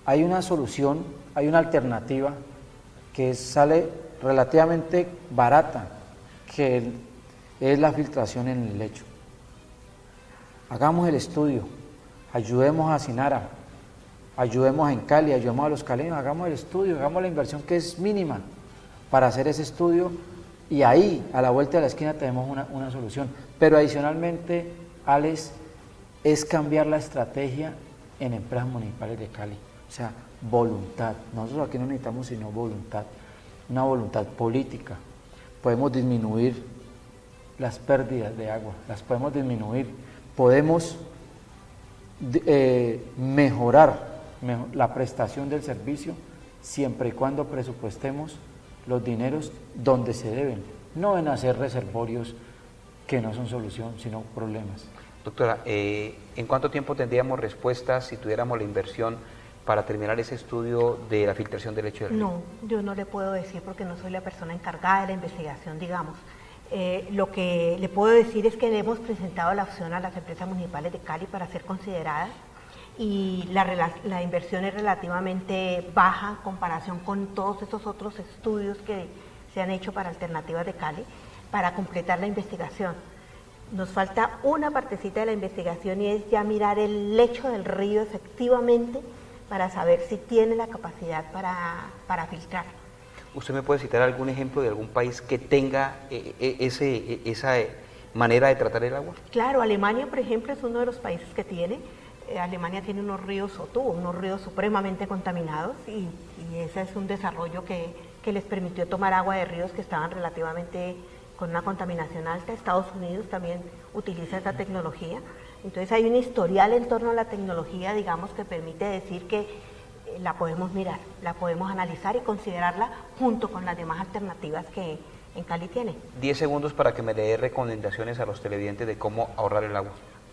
hay una solución, hay una alternativa que sale relativamente barata, que es la filtración en el lecho. Hagamos el estudio, ayudemos a Sinara, ayudemos a Encali, ayudemos a los caleños, hagamos el estudio, hagamos la inversión que es mínima para hacer ese estudio y ahí, a la vuelta de la esquina, tenemos una solución. Pero adicionalmente, Alex, es cambiar la estrategia en empresas municipales de Cali. O sea, voluntad. Nosotros aquí no necesitamos sino voluntad, una voluntad política. Podemos disminuir las pérdidas de agua, las podemos disminuir, podemos mejorar la prestación del servicio siempre y cuando presupuestemos los dineros donde se deben, no en hacer reservorios que no son solución, sino problemas. Doctora, ¿en cuánto tiempo tendríamos respuestas si tuviéramos la inversión para terminar ese estudio de la filtración del lecho del río? No, yo no le puedo decir porque no soy la persona encargada de la investigación, digamos. Lo que le puedo decir es que le hemos presentado la opción a las empresas municipales de Cali para ser consideradas y la inversión es relativamente baja en comparación con todos esos otros estudios que se han hecho para alternativas de Cali para completar la investigación. Nos falta una partecita de la investigación y es ya mirar el lecho del río efectivamente para saber si tiene la capacidad para filtrar. ¿Usted me puede citar algún ejemplo de algún país que tenga esa manera de tratar el agua? Claro, Alemania, por ejemplo, es uno de los países que tiene. Alemania tiene unos ríos, o tuvo unos ríos supremamente contaminados, y ese es un desarrollo que les permitió tomar agua de ríos que estaban relativamente con una contaminación alta. Estados Unidos también utiliza esta tecnología. Entonces hay un historial en torno a la tecnología, digamos, que permite decir que la podemos mirar, la podemos analizar y considerarla junto con las demás alternativas que en Cali tiene. 10 segundos para que me dé recomendaciones a los televidentes de cómo ahorrar el agua.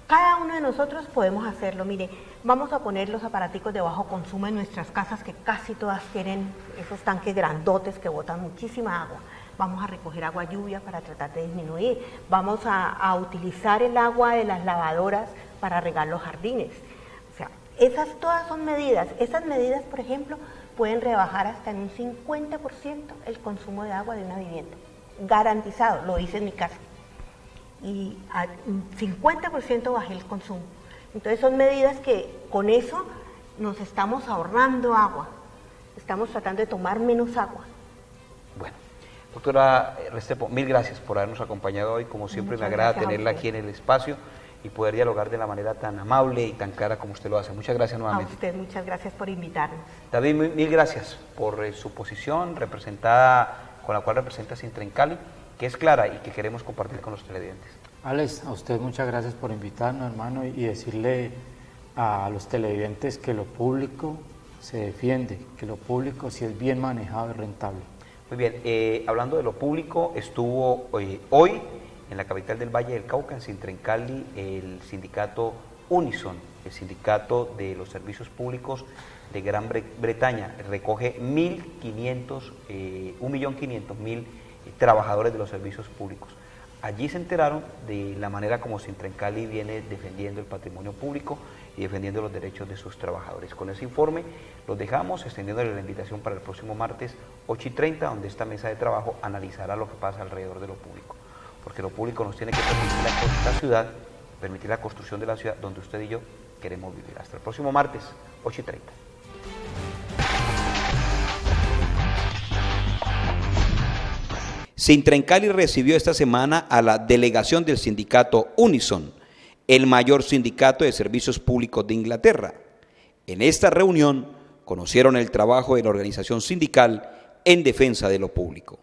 Cada uno de nosotros podemos hacerlo. Mire, vamos a poner los aparaticos de bajo consumo en nuestras casas, que casi todas tienen esos tanques grandotes que botan muchísima agua. Vamos a recoger agua lluvia para tratar de disminuir. Vamos a utilizar el agua de las lavadoras para regar los jardines. O sea, esas todas son medidas. Esas medidas, por ejemplo, pueden rebajar hasta en un 50% el consumo de agua de una vivienda. Garantizado, lo hice en mi casa. Y a 50% bajé el consumo. Entonces son medidas que con eso nos estamos ahorrando agua, estamos tratando de tomar menos agua. Bueno, doctora Restrepo, mil gracias por habernos acompañado hoy. Como siempre, me agrada tenerla aquí en el espacio y poder dialogar de la manera tan amable y tan clara como usted lo hace. Muchas gracias nuevamente. A usted, muchas gracias por invitarnos. David, mil gracias por su posición con la cual representa Sintra en Cali, que es clara y que queremos compartir con los televidentes. Alex, a usted muchas gracias por invitarnos, hermano, y decirle a los televidentes que lo público se defiende, que lo público, si es bien manejado, es rentable. Muy bien, hablando de lo público, estuvo hoy en la capital del Valle del Cauca, en Sintra en Cali, el sindicato Unison, el sindicato de los servicios públicos de Gran Bretaña. Recoge 1.500.000 trabajadores de los servicios públicos. Allí se enteraron de la manera como Sintra en Cali viene defendiendo el patrimonio público y defendiendo los derechos de sus trabajadores. Con ese informe los dejamos, extendiéndole la invitación para el próximo martes 8:30, donde esta mesa de trabajo analizará lo que pasa alrededor de lo público, porque lo público nos tiene que permitir la ciudad, permitir la construcción de la ciudad donde usted y yo queremos vivir. Hasta el próximo martes 8:30. Sintra en Cali recibió esta semana a la delegación del sindicato Unison, el mayor sindicato de servicios públicos de Inglaterra. En esta reunión conocieron el trabajo de la organización sindical en defensa de lo público.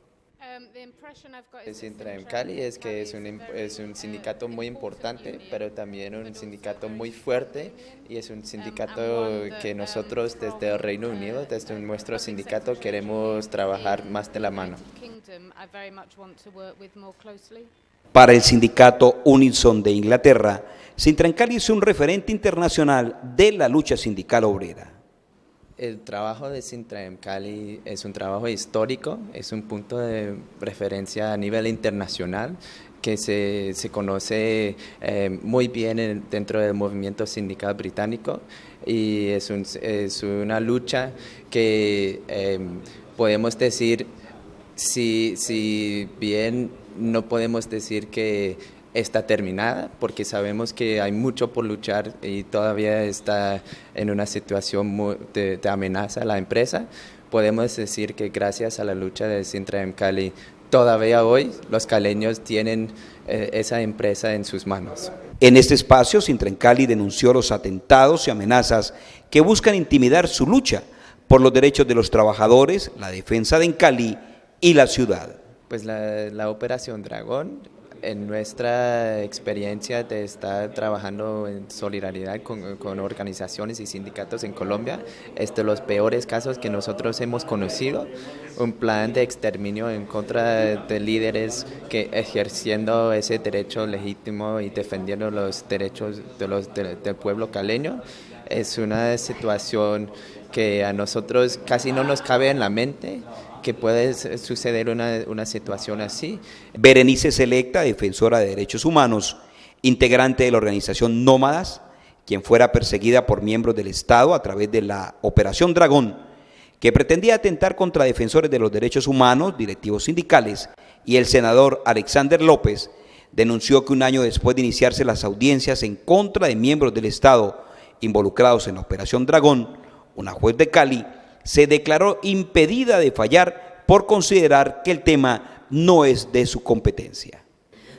Sintra en Cali es que es un sindicato muy importante, pero también un sindicato muy fuerte, y es un sindicato que nosotros desde el Reino Unido, desde nuestro sindicato, queremos trabajar más de la mano. Para el sindicato Unison de Inglaterra, Sintra en Cali es un referente internacional de la lucha sindical obrera. El trabajo de Sintra en Cali es un trabajo histórico, es un punto de referencia a nivel internacional que se conoce muy bien dentro del movimiento sindical británico, y es una lucha que podemos decir, si bien no podemos decir que está terminada, porque sabemos que hay mucho por luchar y todavía está en una situación de amenaza a la empresa, podemos decir que gracias a la lucha de Sintra en Cali, todavía hoy los caleños tienen esa empresa en sus manos. En este espacio, Sintra en Cali denunció los atentados y amenazas que buscan intimidar su lucha por los derechos de los trabajadores, la defensa de Cali y la ciudad. Pues la Operación Dragón, en nuestra experiencia de estar trabajando en solidaridad con organizaciones y sindicatos en Colombia, es de los peores casos que nosotros hemos conocido. Un plan de exterminio en contra de líderes que ejerciendo ese derecho legítimo y defendiendo los derechos del pueblo caleño. Es una situación que a nosotros casi no nos cabe en la mente, que puede suceder una situación así. Berenice Selecta, defensora de derechos humanos, integrante de la organización Nómadas, quien fuera perseguida por miembros del Estado a través de la Operación Dragón, que pretendía atentar contra defensores de los derechos humanos, directivos sindicales, y el senador Alexander López, denunció que un año después de iniciarse las audiencias en contra de miembros del Estado involucrados en la Operación Dragón, una juez de Cali se declaró impedida de fallar por considerar que el tema no es de su competencia.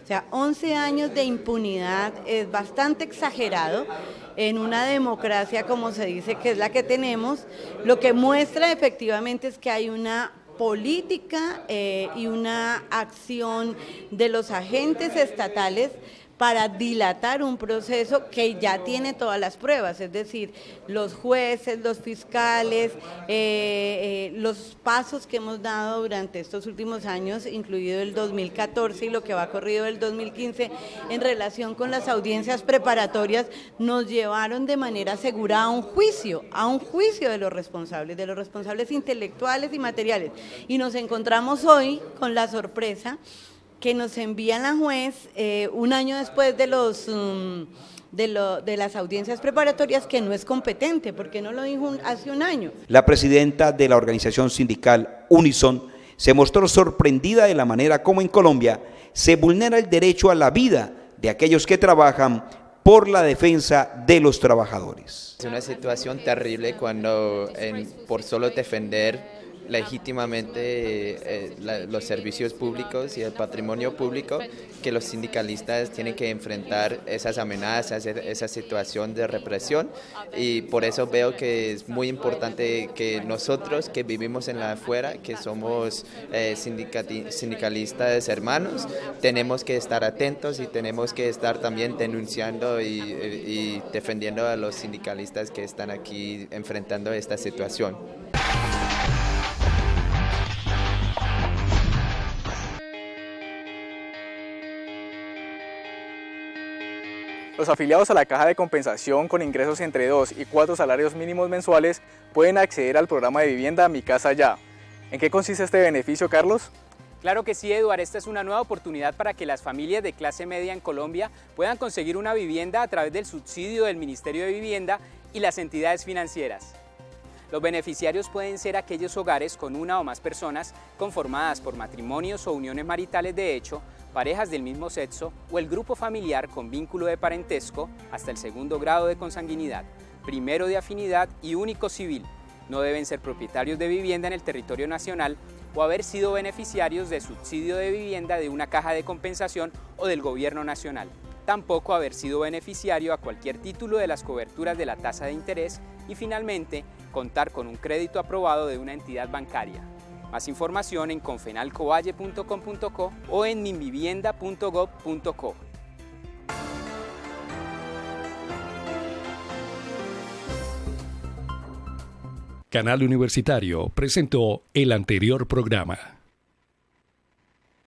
O sea, 11 años de impunidad es bastante exagerado en una democracia como se dice que es la que tenemos. Lo que muestra efectivamente es que hay una política y una acción de los agentes estatales para dilatar un proceso que ya tiene todas las pruebas, es decir, los jueces, los fiscales, los pasos que hemos dado durante estos últimos años, incluido el 2014 y lo que va corrido el 2015, en relación con las audiencias preparatorias, nos llevaron de manera segura a un juicio de los responsables intelectuales y materiales. Y nos encontramos hoy con la sorpresa que nos envía la juez un año después de las audiencias preparatorias que no es competente, porque no lo dijo hace un año. La presidenta de la organización sindical Unison se mostró sorprendida de la manera como en Colombia se vulnera el derecho a la vida de aquellos que trabajan por la defensa de los trabajadores. Es una situación terrible cuando por solo defender legítimamente los servicios públicos y el patrimonio público, que los sindicalistas tienen que enfrentar esas amenazas, esa situación de represión, y por eso veo que es muy importante que nosotros que vivimos en la afuera, que somos sindicalistas hermanos, tenemos que estar atentos y tenemos que estar también denunciando y defendiendo a los sindicalistas que están aquí enfrentando esta situación. Los afiliados a la Caja de Compensación con ingresos entre 2 y 4 salarios mínimos mensuales pueden acceder al programa de vivienda Mi Casa Ya. ¿En qué consiste este beneficio, Carlos? Claro que sí, Eduard, esta es una nueva oportunidad para que las familias de clase media en Colombia puedan conseguir una vivienda a través del subsidio del Ministerio de Vivienda y las entidades financieras. Los beneficiarios pueden ser aquellos hogares con una o más personas conformadas por matrimonios o uniones maritales de hecho, parejas del mismo sexo o el grupo familiar con vínculo de parentesco hasta el 2º grado de consanguinidad, 1º de afinidad y único civil. No deben ser propietarios de vivienda en el territorio nacional o haber sido beneficiarios de subsidio de vivienda de una caja de compensación o del gobierno nacional. Tampoco haber sido beneficiario a cualquier título de las coberturas de la tasa de interés y finalmente contar con un crédito aprobado de una entidad bancaria. Más información en confenalcovalle.com.co o en minvivienda.gov.co. Canal Universitario presentó el anterior programa.